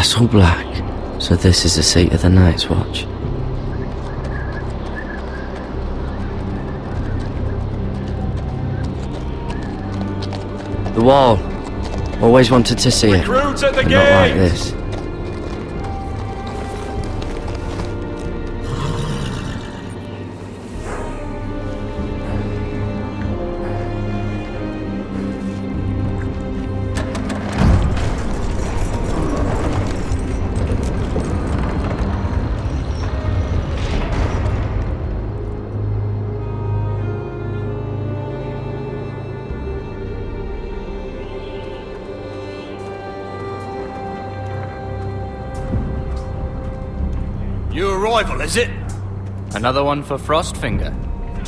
Castle Black. So this is the seat of the Night's Watch. The wall. Always wanted to see it. Recruits at the but not like gate! this. New arrival, is it? Another one for Frostfinger.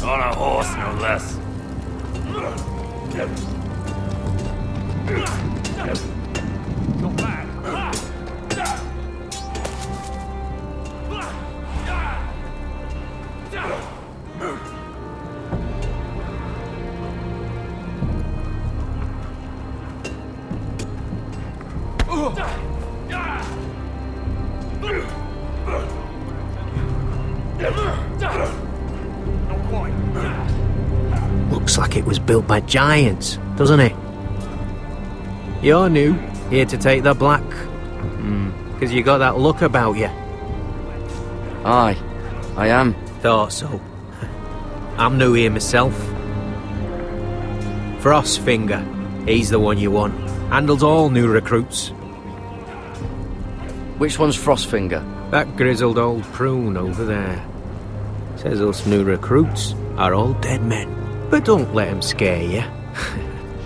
On a horse, no less. Not bad. Not quite. Looks like it was built by giants, doesn't it? You're new, here to take the black. 'Cause you got that look about you. Aye, I am. Thought so. I'm new here myself. Frostfinger, he's the one you want. Handles all new recruits. Which one's Frostfinger? That grizzled old prune over there. Says us new recruits are all dead men. But don't let him scare you.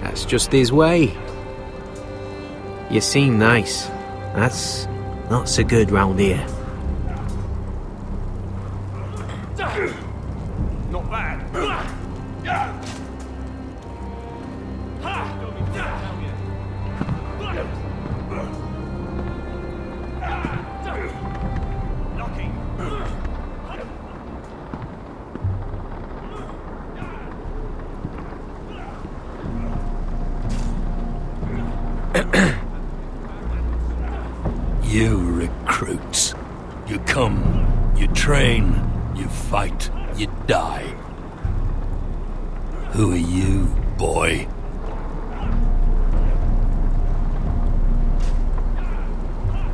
That's just his way. You seem nice. That's not so good round here. Not bad. Lucky. You recruits. You come, you train, you fight, you die. Who are you, boy?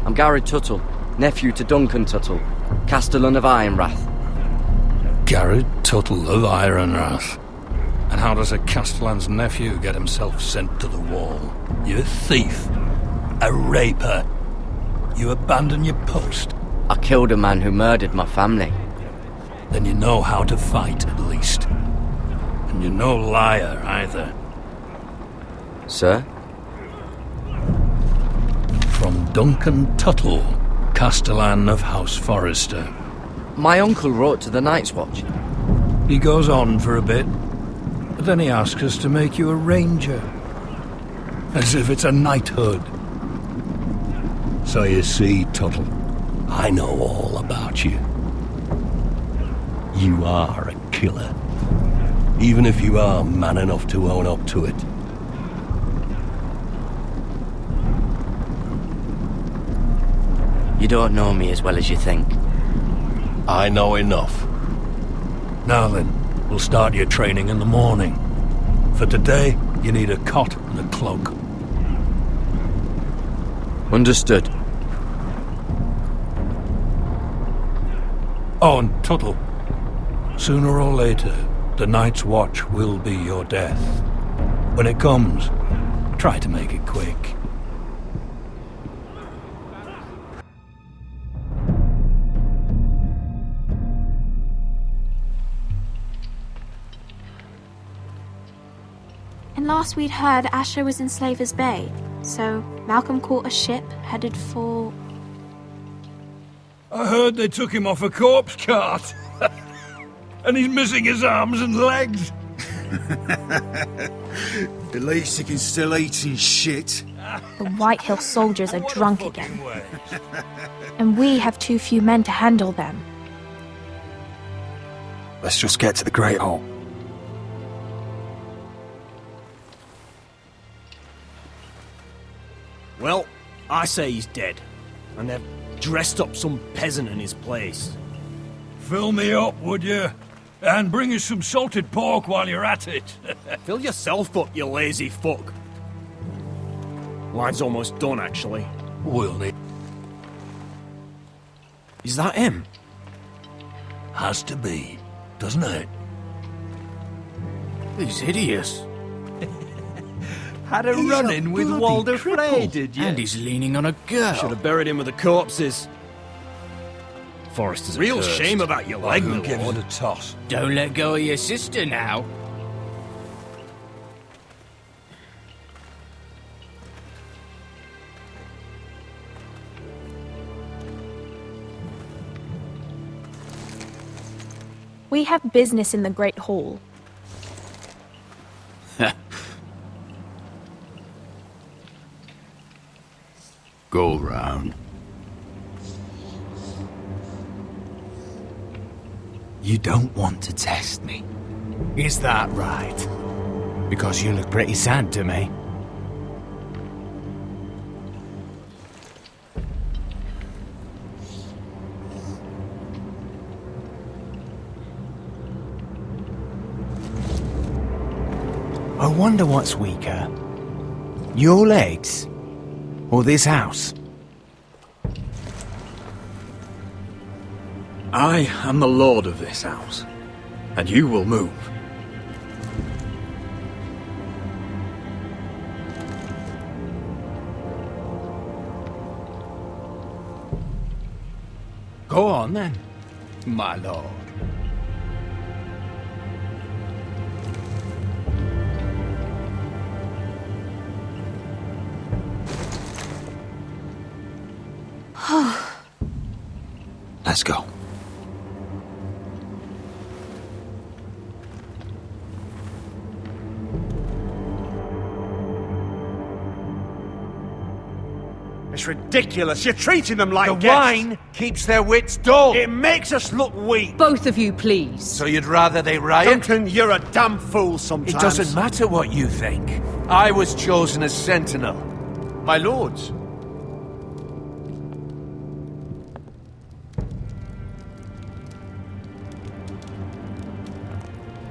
I'm Gary Tuttle, nephew to Duncan Tuttle, Castellan of Ironrath. Garrett Tuttle of Ironrath. And how does a Castellan's nephew get himself sent to the wall? You a thief, a raper. You abandon your post. I killed a man who murdered my family. Then you know how to fight, at least. And you're no liar, either. Sir? From Duncan Tuttle, Castellan of House Forrester. My uncle wrote to the Night's Watch. He goes on for a bit, but then he asks us to make you a ranger. As if it's a knighthood. So you see, Tuttle, I know all about you. You are a killer. Even if you are man enough to own up to it. You don't know me as well as you think. I know enough. Now then, we'll start your training in the morning. For today, you need a cot and a cloak. Understood. Oh, and Tuttle, sooner or later, the Night's Watch will be your death. When it comes, try to make it quick. And last we'd heard Asher was in Slaver's Bay, so Malcolm caught a ship headed for... I heard they took him off a corpse cart. And he's missing his arms and legs. At least he can still eat and shit. The White Hill soldiers are drunk again. And we have too few men to handle them. Let's just get to the Great Hall. Well, I say he's dead. And they've dressed up some peasant in his place. Fill me up, would you? And bring us some salted pork while you're at it. Fill yourself up, you lazy fuck. Wine's almost done, actually. We'll need... Is that him? Has to be, doesn't it? He's hideous. Had a run-in with Walder Frey, did you? And he's leaning on a girl. Should have buried him with the corpses. Forrester's real accursed. shame about your leg, Who my gives lord. it a toss? Don't let go of your sister now. We have business in the Great Hall. Go round. You don't want to test me. Is that right? Because you look pretty sad to me. I wonder what's weaker. Your legs? Or this house? I am the lord of this house, and you will move. Go on then, my lord. Let's go. It's ridiculous. You're treating them like The guests. wine keeps their wits dull. It makes us look weak. Both of you, please. So you'd rather they riot? Duncan, you're a damn fool sometimes. It doesn't matter what you think. I was chosen as sentinel. My lords.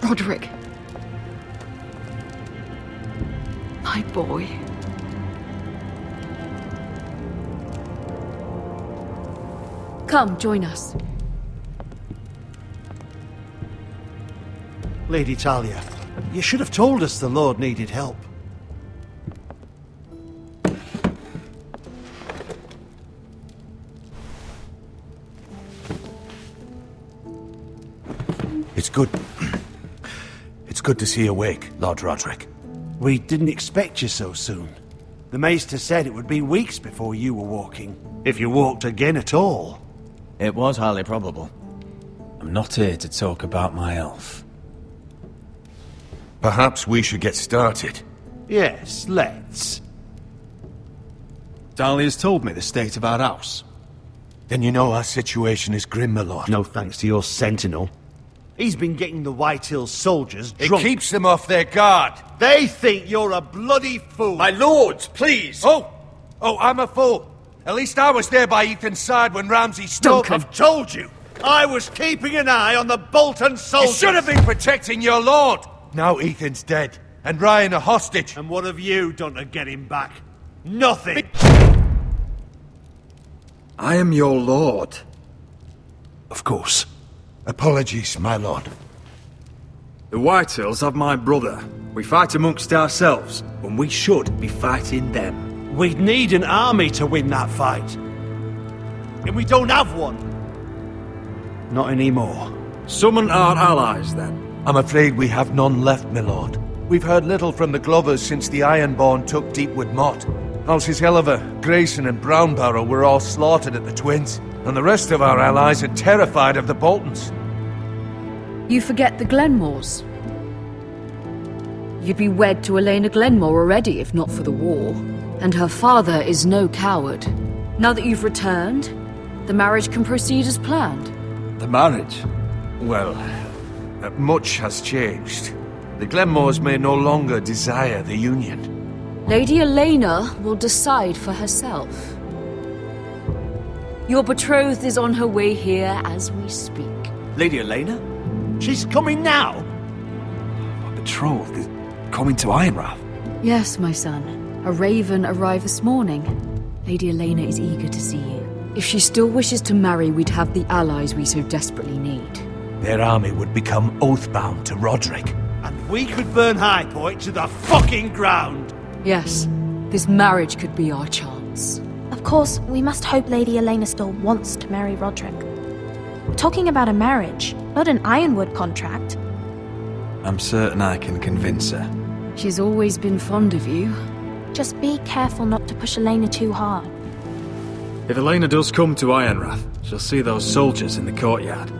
Roderick. My boy. Come, join us. Lady Talia, you should have told us the Lord needed help. It's good. It's good to see you awake, Lord Roderick. We didn't expect you so soon. The Maester said it would be weeks before you were walking, if you walked again at all. It was highly probable. I'm not here to talk about my elf. Perhaps we should get started. Yes, let's. Dahlia's told me the state of our house. Then you know our situation is grim, my lord. No thanks to your sentinel. He's been getting the White Hills soldiers It drunk. keeps them off their guard. They think you're a bloody fool. My lords, please! Oh, I'm a fool. At least I was there by Ethan's side when Ramsay stood. I've told you. I was keeping an eye on the Bolton soldiers. You should have been protecting your lord. Now Ethan's dead, and Ryan a hostage. And what have you done to get him back? Nothing. I am your lord. Of course. Apologies, my lord. The Whitehills have my brother. We fight amongst ourselves, when we should be fighting them. We'd need an army to win that fight. And we don't have one. Not anymore. Summon our allies, then. I'm afraid we have none left, my lord. We've heard little from the Glovers since the Ironborn took Deepwood Motte. Houses Helliver, Grayson and Brownbarrow were all slaughtered at the Twins, and the rest of our allies are terrified of the Boltons. You forget the Glenmores. You'd be wed to Elena Glenmore already if not for the war. And her father is no coward. Now that you've returned, the marriage can proceed as planned. The marriage? Well, much has changed. The Glenmores may no longer desire the union. Lady Elena will decide for herself. Your betrothed is on her way here as we speak. Lady Elena? She's coming now! My betrothed is coming to Ironrath. Yes, my son. A raven arrived this morning. Lady Elena is eager to see you. If she still wishes to marry, we'd have the allies we so desperately need. Their army would become oath-bound to Roderick. And we could burn High Point to the fucking ground! Yes, this marriage could be our chance. Of course, we must hope Lady Elena still wants to marry Roderick. We're talking about a marriage, not an Ironwood contract. I'm certain I can convince her. She's always been fond of you. Just be careful not to push Elena too hard. If Elena does come to Ironrath, she'll see those soldiers in the courtyard.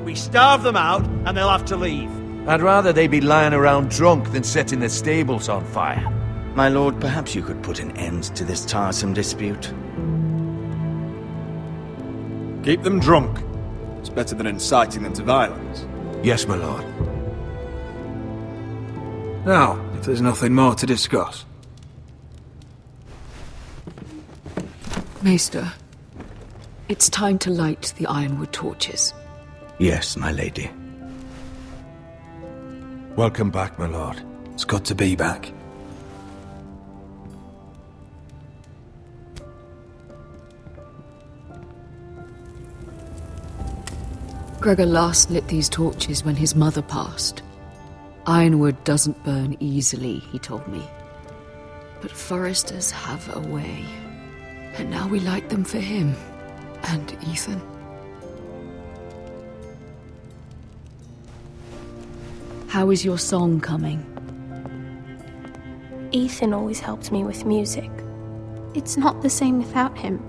We starve them out, and they'll have to leave. I'd rather they be lying around drunk than setting the stables on fire. My lord, perhaps you could put an end to this tiresome dispute. Keep them drunk. It's better than inciting them to violence. Yes, my lord. Now, if there's nothing more to discuss. Maester, it's time to light the ironwood torches. Yes, my lady. Welcome back, my lord. It's good to be back. Gregor last lit these torches when his mother passed. Ironwood doesn't burn easily, he told me. But foresters have a way. And now we light them for him. And Ethan. How is your song coming? Ethan always helped me with music. It's not the same without him.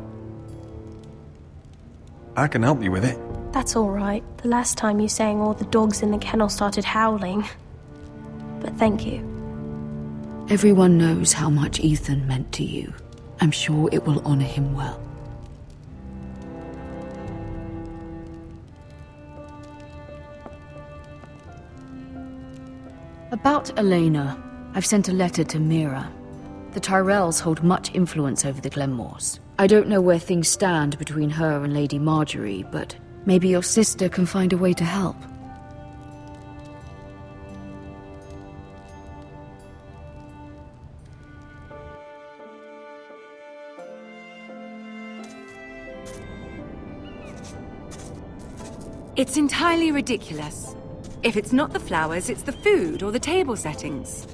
I can help you with it. That's all right. The last time you sang, all the dogs in the kennel started howling. But thank you. Everyone knows how much Ethan meant to you. I'm sure it will honor him well. About Elena, I've sent a letter to Mira. The Tyrells hold much influence over the Glenmores. I don't know where things stand between her and Lady Marjorie, but maybe your sister can find a way to help. It's entirely ridiculous. If it's not the flowers, it's the food or the table settings.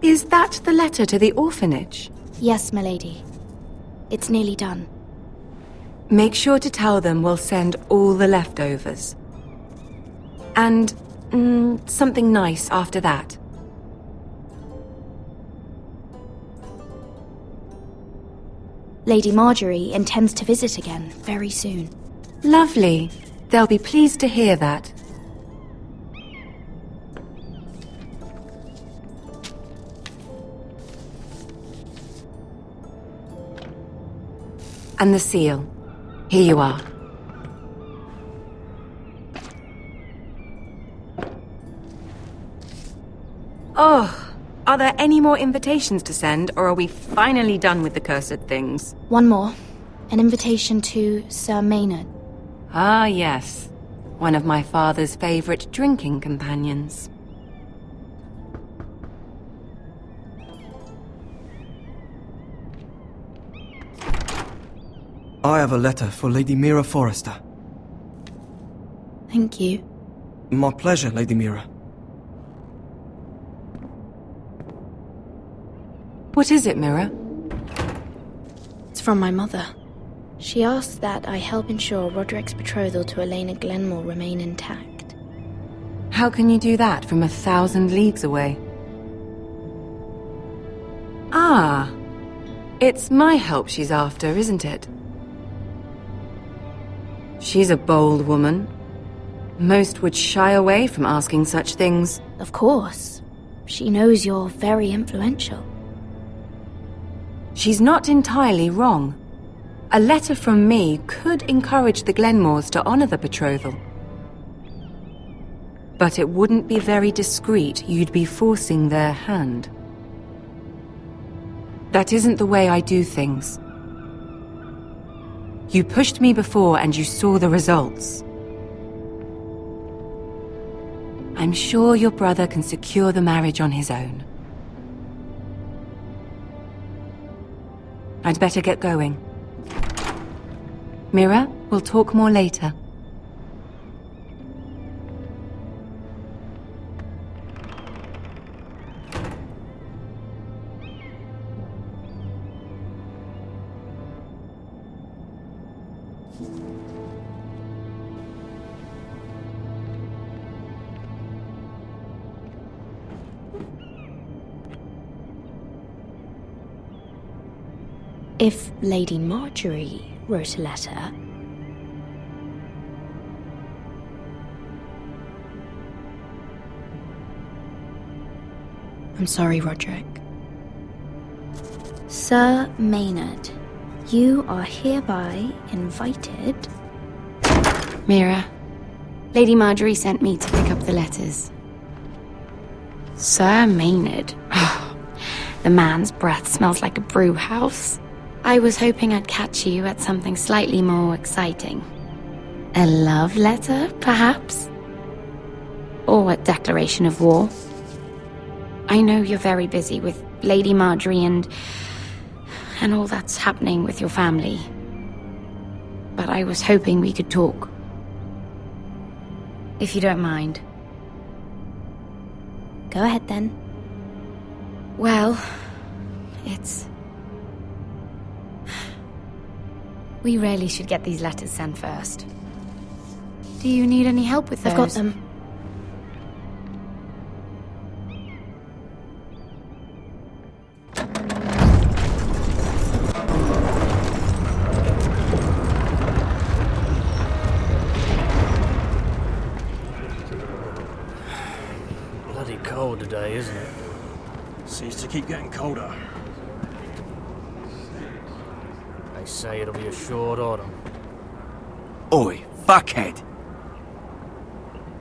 Is that the letter to the orphanage? Yes, milady. It's nearly done. Make sure to tell them we'll send all the leftovers. And something nice after that. Lady Marjorie intends to visit again very soon. Lovely. They'll be pleased to hear that. And the seal. Here you are. Oh, are there any more invitations to send, or are we finally done with the cursed things? One more. An invitation to Sir Maynard. Ah, yes. One of my father's favorite drinking companions. I have a letter for Lady Mira Forrester. Thank you. My pleasure, Lady Mira. What is it, Mira? It's from my mother. She asks that I help ensure Roderick's betrothal to Elena Glenmore remain intact. How can you do that from 1,000 leagues away? Ah, it's my help she's after, isn't it? She's a bold woman. Most would shy away from asking such things. Of course. She knows you're very influential. She's not entirely wrong. A letter from me could encourage the Glenmores to honor the betrothal. But it wouldn't be very discreet. You'd be forcing their hand. That isn't the way I do things. You pushed me before and you saw the results. I'm sure your brother can secure the marriage on his own. I'd better get going. Mira, we'll talk more later. If Lady Marjorie wrote a letter... I'm sorry, Roderick. Sir Maynard, you are hereby invited... Mira, Lady Marjorie sent me to pick up the letters. Sir Maynard. The man's breath smells like a brew house. I was hoping I'd catch you at something slightly more exciting. A love letter, perhaps? Or a declaration of war? I know you're very busy with Lady Marjorie and all that's happening with your family. But I was hoping we could talk. If you don't mind. Go ahead then. Well, it's... We really should get these letters sent first. Do you need any help with those? I've got them. Bloody cold today, isn't it? Seems to keep getting colder. They say it'll be a short autumn. Oi, fuckhead.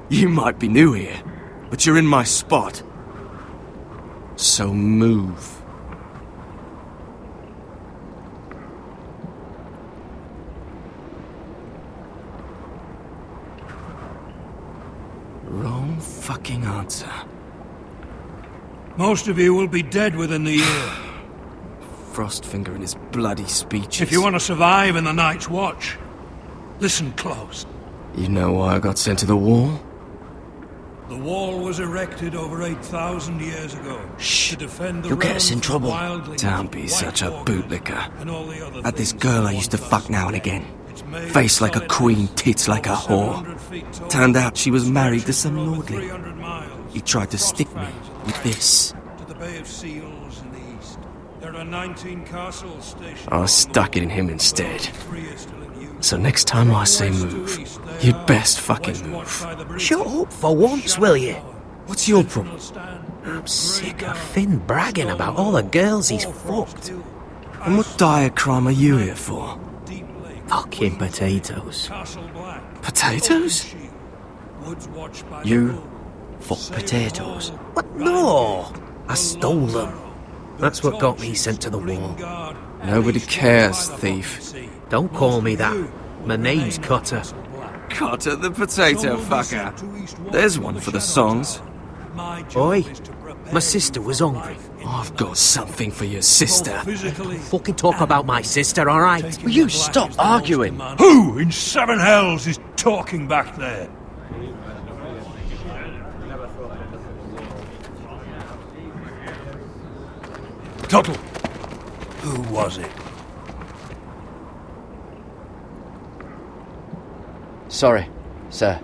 You might be new here, but you're in my spot. So move. Wrong fucking answer. Most of you will be dead within the year. Frostfinger and his bloody speeches. If you want to survive in the Night's Watch, listen close. You know why I got sent to the wall? The wall was erected over 8,000 years ago to defend the You'll get us in realms of trouble. wildlings, Don't be such a White bootlicker. and all the other Had this things girl that I used to want fuck now and again. made Face like a solid queen, ice, tits like a over whore. 700 feet tall, Turned out she was married to some stretches for over lordling. 300 miles, He tried to stick me with this. to the Bay of Seals in the east. There are 19 castles stationed. I stuck it in him instead. So next time I say move, you'd best fucking move. Shut up for once, will you? What's your problem? I'm sick of Finn bragging about all the girls he's fucked. And what diacrime are you here for? Fucking potatoes. Potatoes? You fuck potatoes? What? No! I stole them. That's what got me sent to the wall. Nobody cares, thief. Don't call me that. My name's Cutter. Cotter the potato fucker. There's one for the songs. Oi, my sister was hungry. I've got something for your sister. Don't fucking talk about my sister, alright? Will you stop arguing? Who in seven hells is talking back there? Tuttle, who was it? Sorry, sir.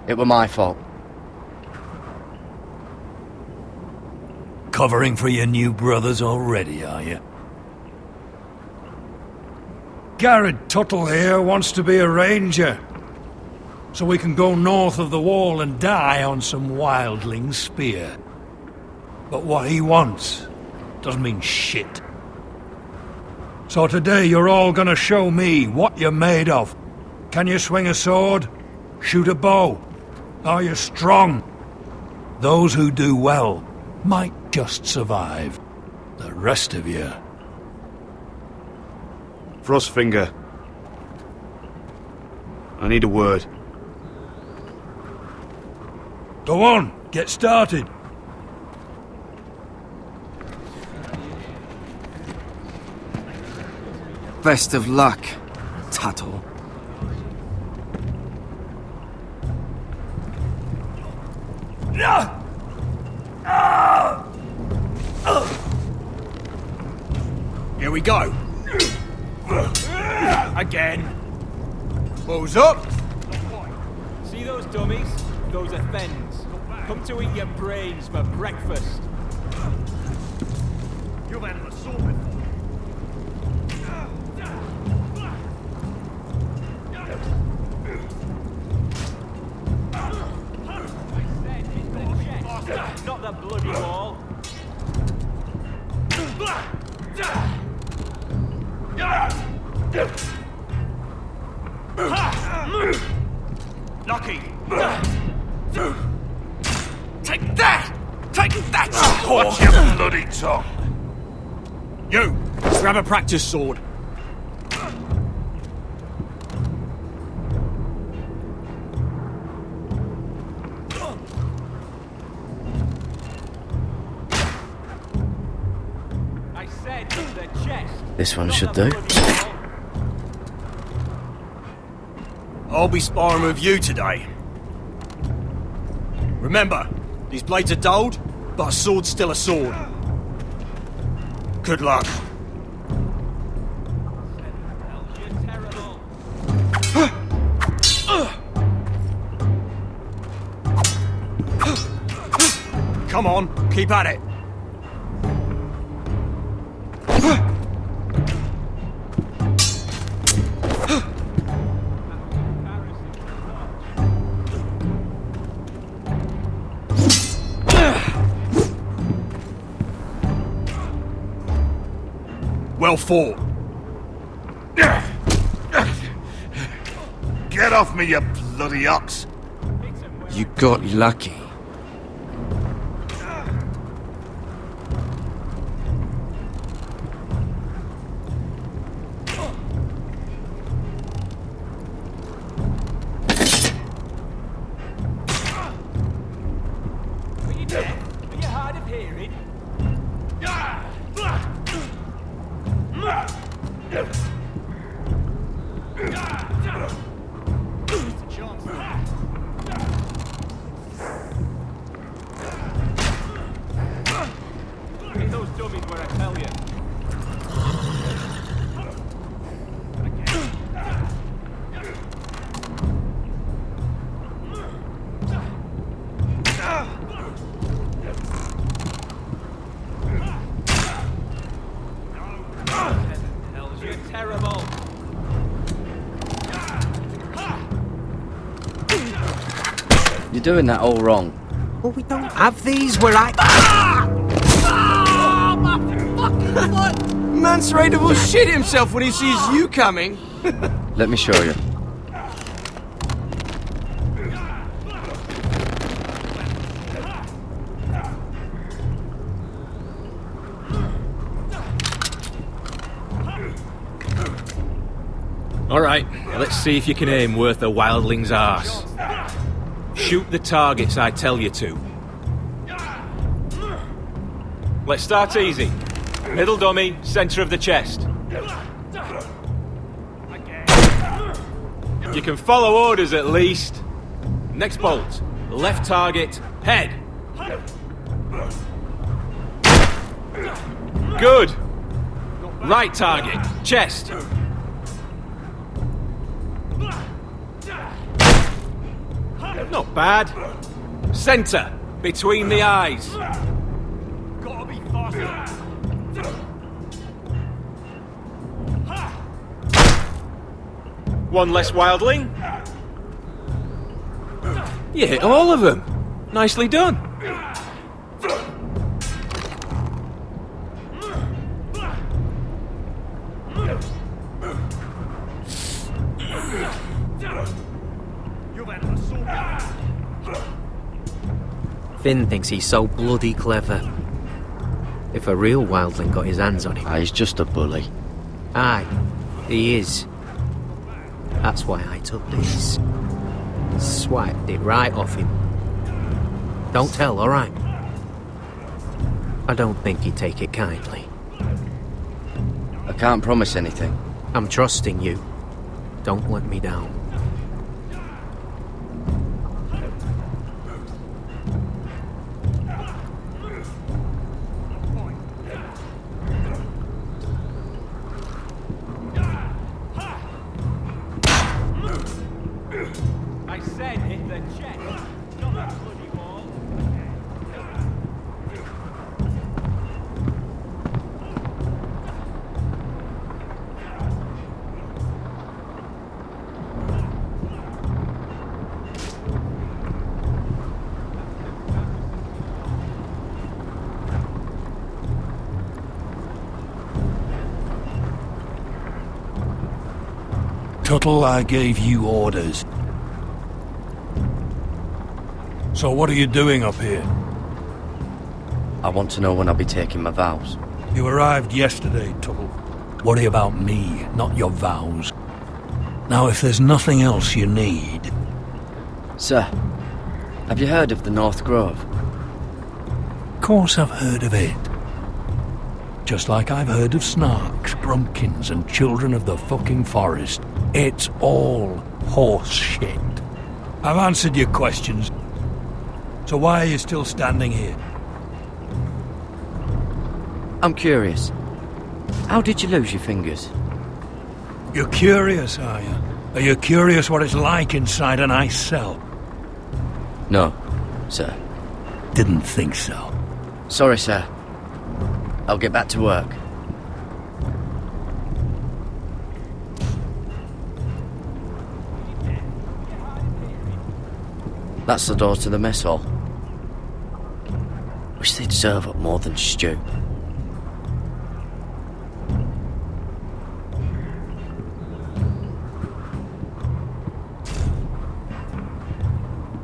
It were my fault. Covering for your new brothers already, are you? Garrett Tuttle here wants to be a ranger. So we can go north of the wall and die on some wildling spear. But what he wants doesn't mean shit. So today you're all gonna show me what you're made of. Can you swing a sword? Shoot a bow? Are you strong? Those who do well might just survive. The rest of you. Frostfinger. I need a word. Go on, get started. Best of luck, Tuttle. Here we go. Again. Who's up? See those dummies? Those are Fens. Come to eat your brains for breakfast. You've had an assault before. Not the bloody wall. Lucky. Take that! Take that! Watch your bloody tongue. You! Grab a practice sword. I said the chest. This one should do. I'll be sparring with you today. Remember, these blades are dulled, but a sword's still a sword. Good luck. Come on, keep at it. Well fought. Get off me, you bloody ox. You got lucky. Are you dead? Are you hard of hearing? Hit those dummies where I tell you. You're terrible. You're doing that all wrong. Well, we don't have these where I... My fucking foot! Mance Raider will shit himself when he sees you coming. Let me show you. Alright, let's see if you can aim worth a wildling's arse. Shoot the targets I tell you to. Let's start easy. Middle dummy, centre of the chest. You can follow orders at least. Next bolt. Left target, head. Good. Right target, chest. Not bad. Centre, between the eyes. Gotta be faster. One less wildling. You hit all of them. Nicely done. Finn thinks he's so bloody clever. If a real wildling got his hands on him. He's just a bully. Aye, he is. That's why I took this. Swiped it right off him. Don't tell, alright? I don't think he'd take it kindly. I can't promise anything. I'm trusting you. Don't let me down. I said hit the chest, not that bloody wall. Tuttle, I gave you orders. So what are you doing up here? I want to know when I'll be taking my vows. You arrived yesterday, Tuttle. Worry about me, not your vows. Now, if there's nothing else you need... Sir, have you heard of the North Grove? Of course I've heard of it. Just like I've heard of Snarks, Grumpkins, and Children of the fucking Forest. It's all horse shit. I've answered your questions. So why are you still standing here? I'm curious. How did you lose your fingers? You're curious, are you? Are you curious what it's like inside an ice cell? No, sir. Didn't think so. Sorry, sir. I'll get back to work. That's the door to the mess hall. Wish they'd serve up more than stew.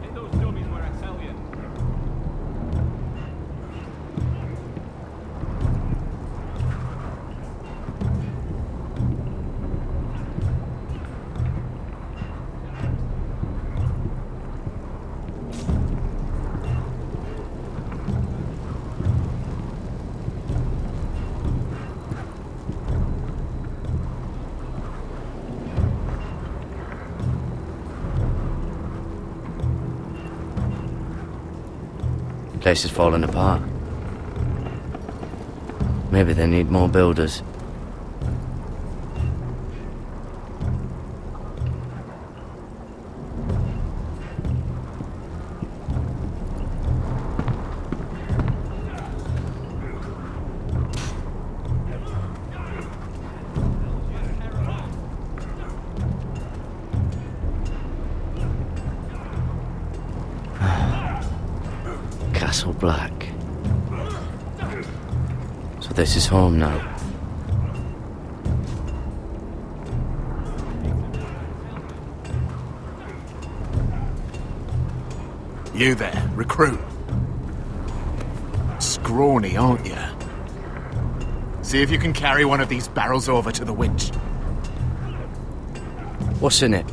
Hit those dummies where I tell you. Place is falling apart. Maybe they need more builders. Castle Black. So this is home now. You there, recruit. Scrawny, aren't you? See if you can carry one of these barrels over to the winch. What's in it?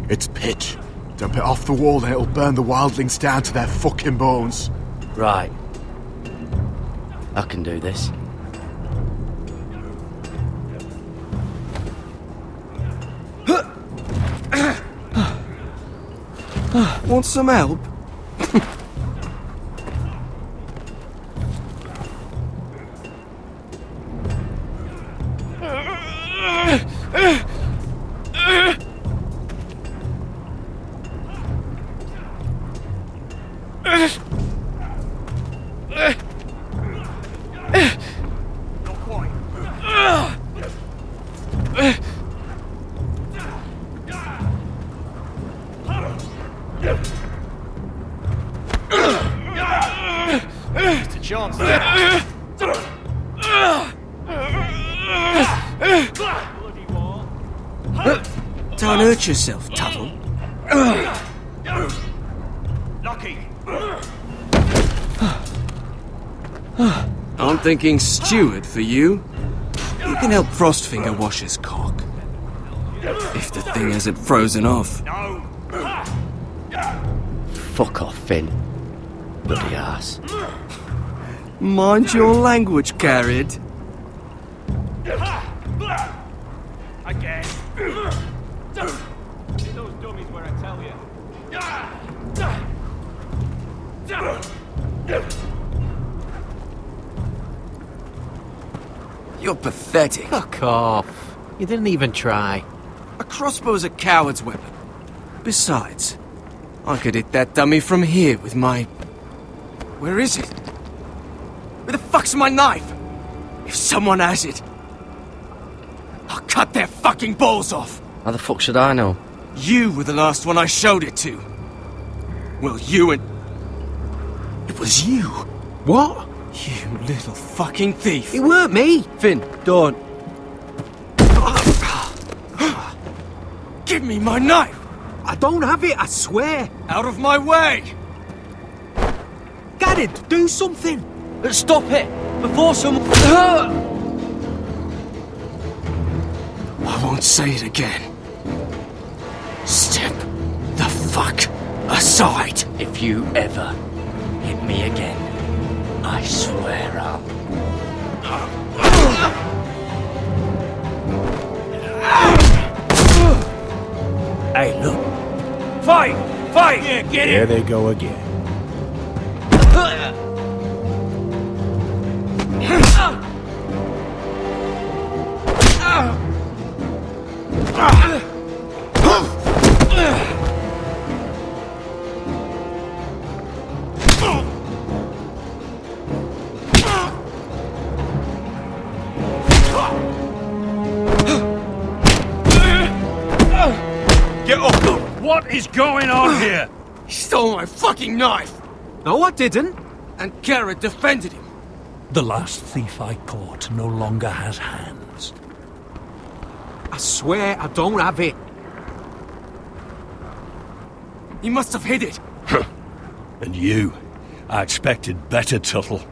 It's pitch. Dump it off the wall and it'll burn the wildlings down to their fucking bones. Right. I can do this. Want some help? It's a chance. Don't hurt yourself, Tuttle. Lucky. I'm thinking steward for you. You can help Frostfinger wash his cock. If the thing hasn't frozen off. Fuck off, Finn. Bloody ass. Mind your language, Carrot. Again. See those dummies where I tell you. You're pathetic. Fuck off. You didn't even try. A crossbow's a coward's weapon. Besides, I could hit that dummy from here with my... Where is it? Where the fuck's my knife? If someone has it, I'll cut their fucking balls off. How the fuck should I know? You were the last one I showed it to. Well, you and... It was you. What? You little fucking thief. It weren't me. Finn, don't. Give me my knife. I don't have it, I swear. Out of my way. Garrett, do something. Stop it! Before someone... I won't say it again. Step the fuck aside. If you ever hit me again, I swear I'll... Hey, look. Fight! Fight! Yeah, get There they go again. Get up! What is going on here? He stole my fucking knife. No, I didn't. And Garrett defended him. The last thief I caught no longer has hands. I swear I don't have it. He must have hid it. And you, I expected better, Tuttle.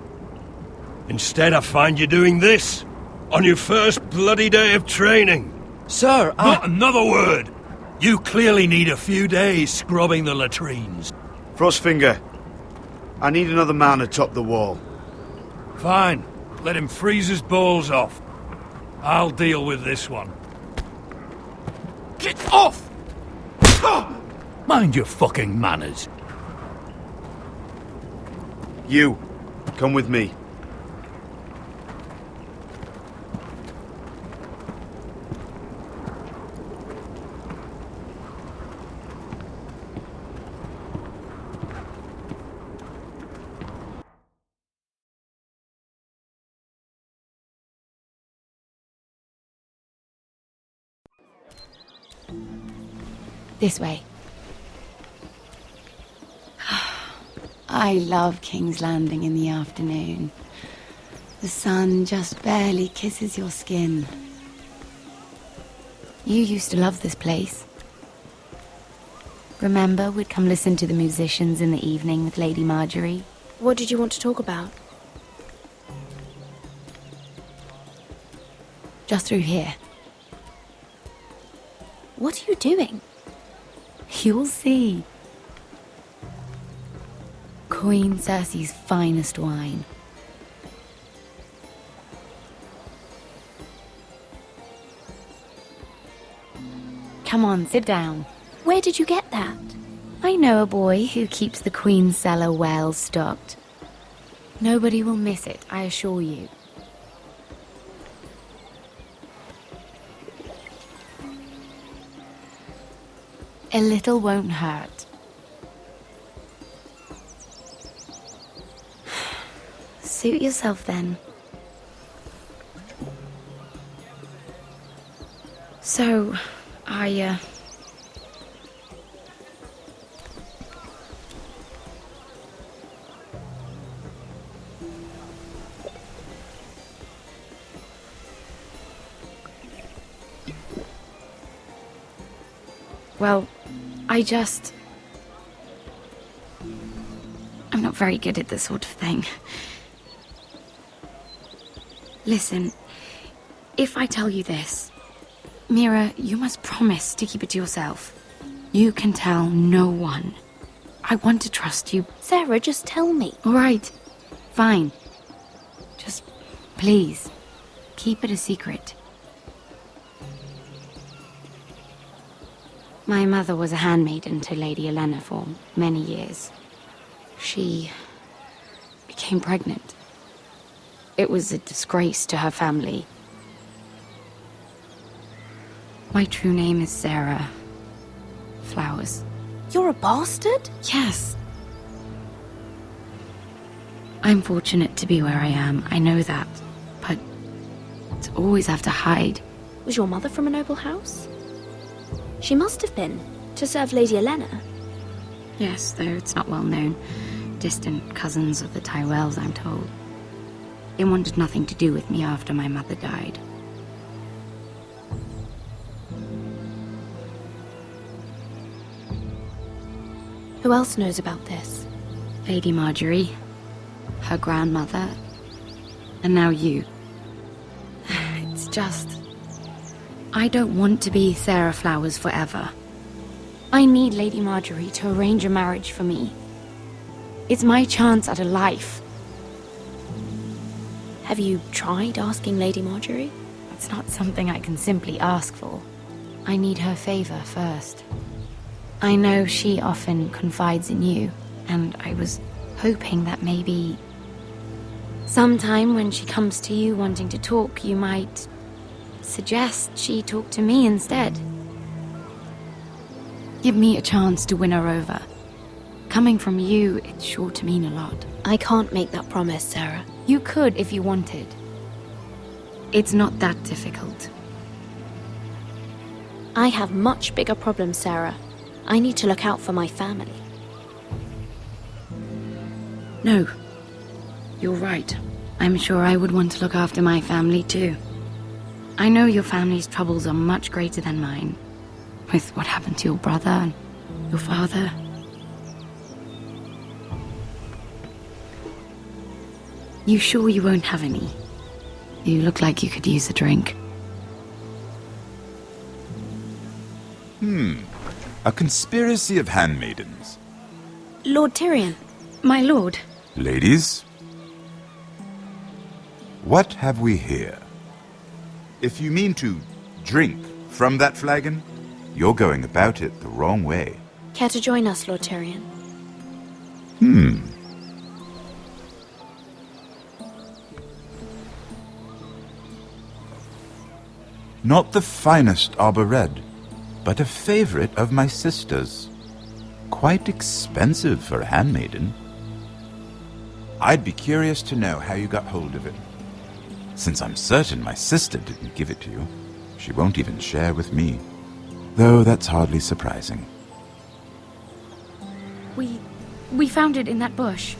Instead, I find you doing this on your first bloody day of training. Sir, Not another word! You clearly need a few days scrubbing the latrines. Frostfinger, I need another man atop the wall. Fine. Let him freeze his balls off. I'll deal with this one. Get off! Mind your fucking manners. You, come with me. This way. I love King's Landing in the afternoon. The sun just barely kisses your skin. You used to love this place. Remember, we'd come listen to the musicians in the evening with Lady Marjorie? What did you want to talk about? Just through here. What are you doing? You'll see. Queen Cersei's finest wine. Come on, sit down. Where did you get that? I know a boy who keeps the Queen's cellar well stocked. Nobody will miss it, I assure you. A little won't hurt. Suit yourself then. So, well, I'm not very good at this sort of thing. Listen, if I tell you this, Mira, you must promise to keep it to yourself. You can tell no one. I want to trust you. Sarah, just tell me. All right, fine. Just, please, keep it a secret. My mother was a handmaiden to Lady Olenna for many years. She became pregnant. It was a disgrace to her family. My true name is Sarah Flowers. You're a bastard? Yes. I'm fortunate to be where I am, I know that. But to always have to hide. Was your mother from a noble house? She must have been, to serve Lady Olenna. Yes, though it's not well known. Distant cousins of the Tyrells, I'm told. They wanted nothing to do with me after my mother died. Who else knows about this? Lady Marjorie, her grandmother, and now you. It's just... I don't want to be Sarah Flowers forever. I need Lady Marjorie to arrange a marriage for me. It's my chance at a life. Have you tried asking Lady Marjorie? It's not something I can simply ask for. I need her favor first. I know she often confides in you, and I was hoping that maybe sometime when she comes to you wanting to talk, you might suggest she talk to me instead. Give me a chance to win her over. Coming from you, it's sure to mean a lot. I can't make that promise, Sarah. You could if you wanted. It's not that difficult. I have much bigger problems, Sarah. I need to look out for my family. No. You're right. I'm sure I would want to look after my family too. I know your family's troubles are much greater than mine. With what happened to your brother and your father. You sure you won't have any? You look like you could use a drink. A conspiracy of handmaidens. Lord Tyrion. My lord. Ladies, what have we here? If you mean to drink from that flagon, you're going about it the wrong way. Care to join us, Lord Tyrion? Not the finest arbor red, but a favorite of my sister's. Quite expensive for a handmaiden. I'd be curious to know how you got hold of it. Since I'm certain my sister didn't give it to you, she won't even share with me. Though that's hardly surprising. We found it in that bush.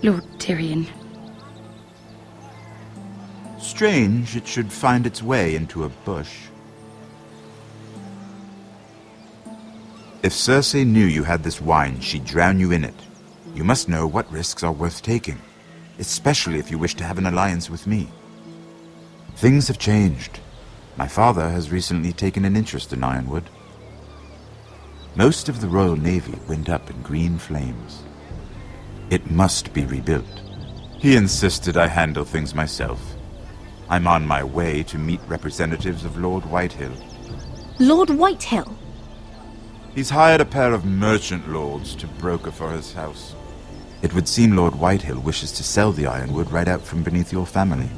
Lord Tyrion. Strange it should find its way into a bush. If Cersei knew you had this wine, she'd drown you in it. You must know what risks are worth taking, especially if you wish to have an alliance with me. Things have changed. My father has recently taken an interest in Ironwood. Most of the Royal Navy went up in green flames. It must be rebuilt. He insisted I handle things myself. I'm on my way to meet representatives of Lord Whitehill. Lord Whitehill? He's hired a pair of merchant lords to broker for his house. It would seem Lord Whitehill wishes to sell the ironwood right out from beneath your family.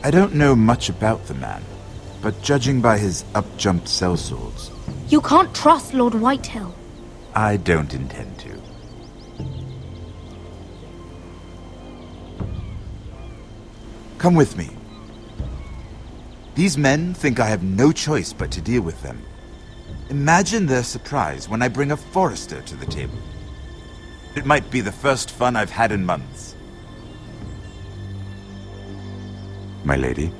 I don't know much about the man, but judging by his up-jumped sellswords... You can't trust Lord Whitehill. I don't intend to. Come with me. These men think I have no choice but to deal with them. Imagine their surprise when I bring a Forrester to the table. It might be the first fun I've had in months. My lady,